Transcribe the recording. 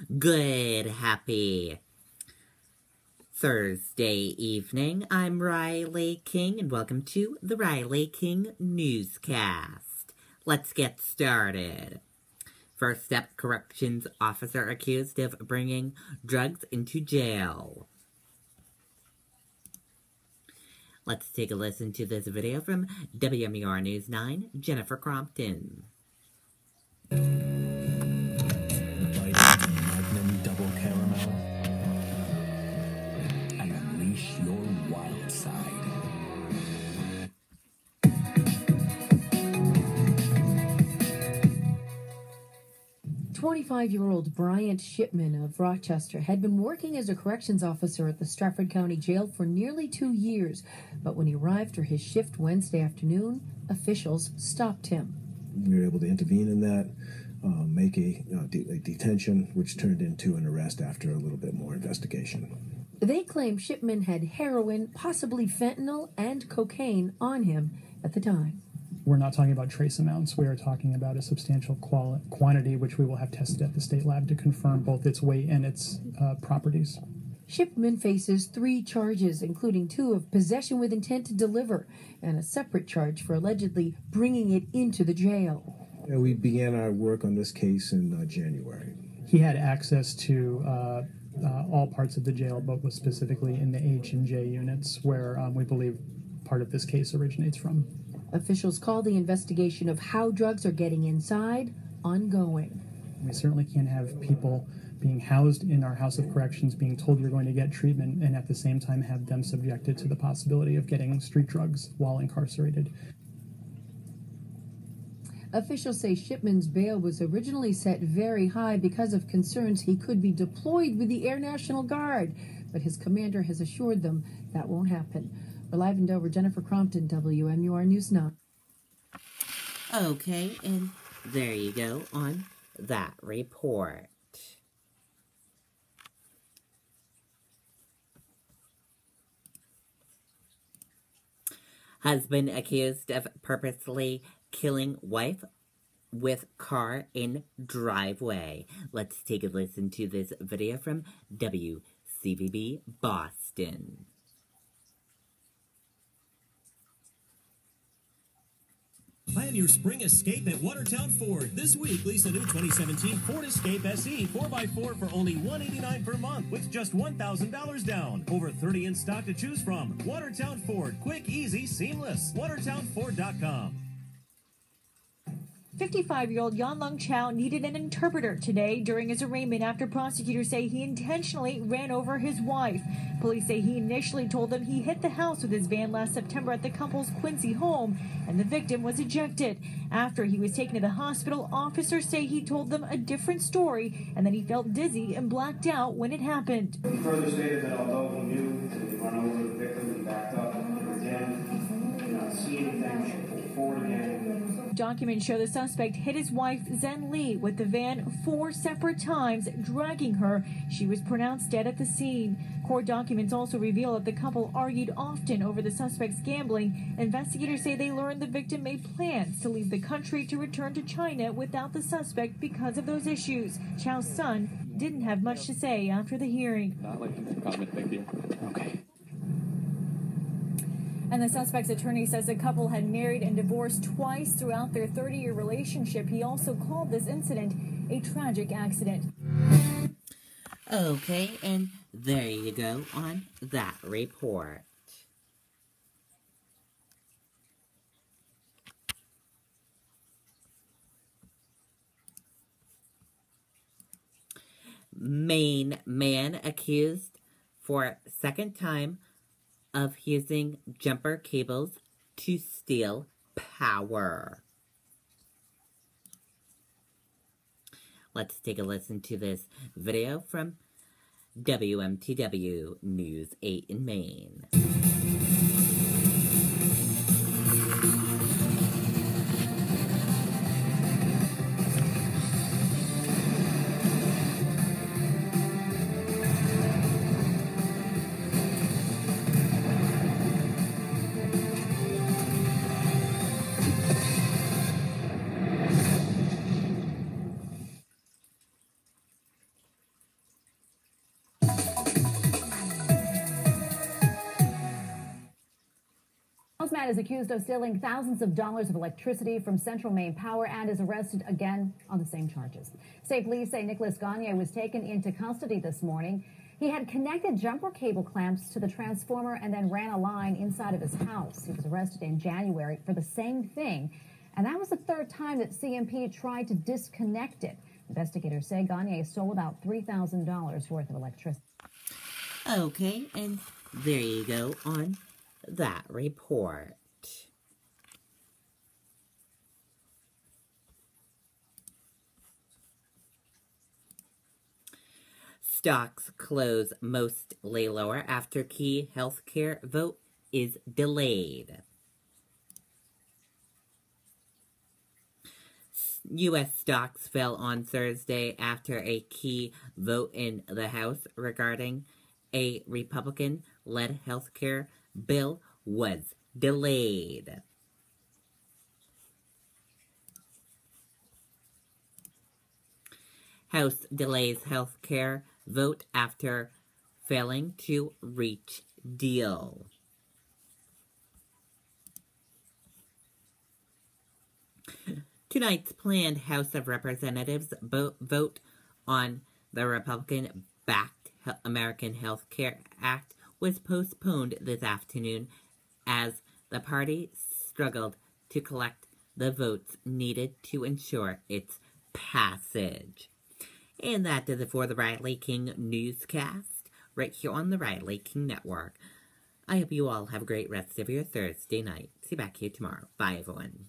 Good, happy Thursday evening. I'm Riley King, and welcome to the Riley King Newscast. Let's get started. First up, corrections officer accused of bringing drugs into jail. Let's take a listen to this video from WMUR News 9, Jennifer Crompton. Magnum double caramel and unleash your wild side. 25-year-old Bryant Shipman of Rochester had been working as a corrections officer at the Strafford County Jail for nearly 2 years. But when he arrived for his shift Wednesday afternoon, officials stopped him. We were able to intervene in that, make a detention, which turned into an arrest after a little bit more investigation. They claim Shipman had heroin, possibly fentanyl, and cocaine on him at the time. We're not talking about trace amounts. We are talking about a substantial quantity, which we will have tested at the state lab to confirm both its weight and its properties. Shipman faces 3 charges, including 2 of possession with intent to deliver and a separate charge for allegedly bringing it into the jail. And we began our work on this case in January. He had access to all parts of the jail, but was specifically in the H and J units, where we believe part of this case originates from. Officials call the investigation of how drugs are getting inside ongoing. We certainly can't have people being housed in our House of Corrections being told you're going to get treatment and at the same time have them subjected to the possibility of getting street drugs while incarcerated. Officials say Shipman's bail was originally set very high because of concerns he could be deployed with the Air National Guard, but his commander has assured them that won't happen. We're live in Dover, Jennifer Crompton, WMUR News 9. Okay, and there you go on that report. Husband accused of purposely killing wife with car in driveway. Let's take a listen to this video from WCVB Boston. Plan your spring escape at Watertown Ford. This week, lease a new 2017 Ford Escape SE 4x4 for only $189 per month with just $1,000 down. Over 30 in stock to choose from. Watertown Ford. Quick, easy, seamless. WatertownFord.com. 55-year-old Yan Lung Chow needed an interpreter today during his arraignment after prosecutors say he intentionally ran over his wife. Police say he initially told them he hit the house with his van last September at the couple's Quincy home, and the victim was ejected. After he was taken to the hospital, officers say he told them a different story and that he felt dizzy and blacked out when it happened. He further stated that although he knew that he run over the victim, he backed up and again, did not see anything, she pulled forward again. Documents show the suspect hit his wife, Zen Lee, with the van 4 separate times, dragging her. She was pronounced dead at the scene. Court documents also reveal that the couple argued often over the suspect's gambling. Investigators say they learned the victim made plans to leave the country to return to China without the suspect because of those issues. Chow's son didn't have much to say after the hearing. Not like a comment, thank you. Okay. And the suspect's attorney says the couple had married and divorced twice throughout their 30-year relationship. He also called this incident a tragic accident. Okay, and there you go on that report. Maine man accused for second time of using jumper cables to steal power. Let's take a listen to this video from WMTW News 8 in Maine. man is accused of stealing thousands of dollars of electricity from Central Maine Power and is arrested again on the same charges. State police say Nicholas Gagne was taken into custody this morning. He had connected jumper cable clamps to the transformer and then ran a line inside of his house. He was arrested in January for the same thing, and that was the third time that CMP tried to disconnect it. Investigators say Gagne stole about $3,000 worth of electricity. Okay, and there you go on that report. Stocks close mostly lower after key healthcare vote is delayed. U.S. stocks fell on Thursday after a key vote in the House regarding a Republican-led healthcare bill was delayed. House delays healthcare vote after failing to reach deal. Tonight's planned House of Representatives vote on the Republican-backed American Health Care Act was postponed this afternoon as the party struggled to collect the votes needed to ensure its passage. And that does it for the Riley King Newscast, right here on the Riley King Network. I hope you all have a great rest of your Thursday night. See you back here tomorrow. Bye, everyone.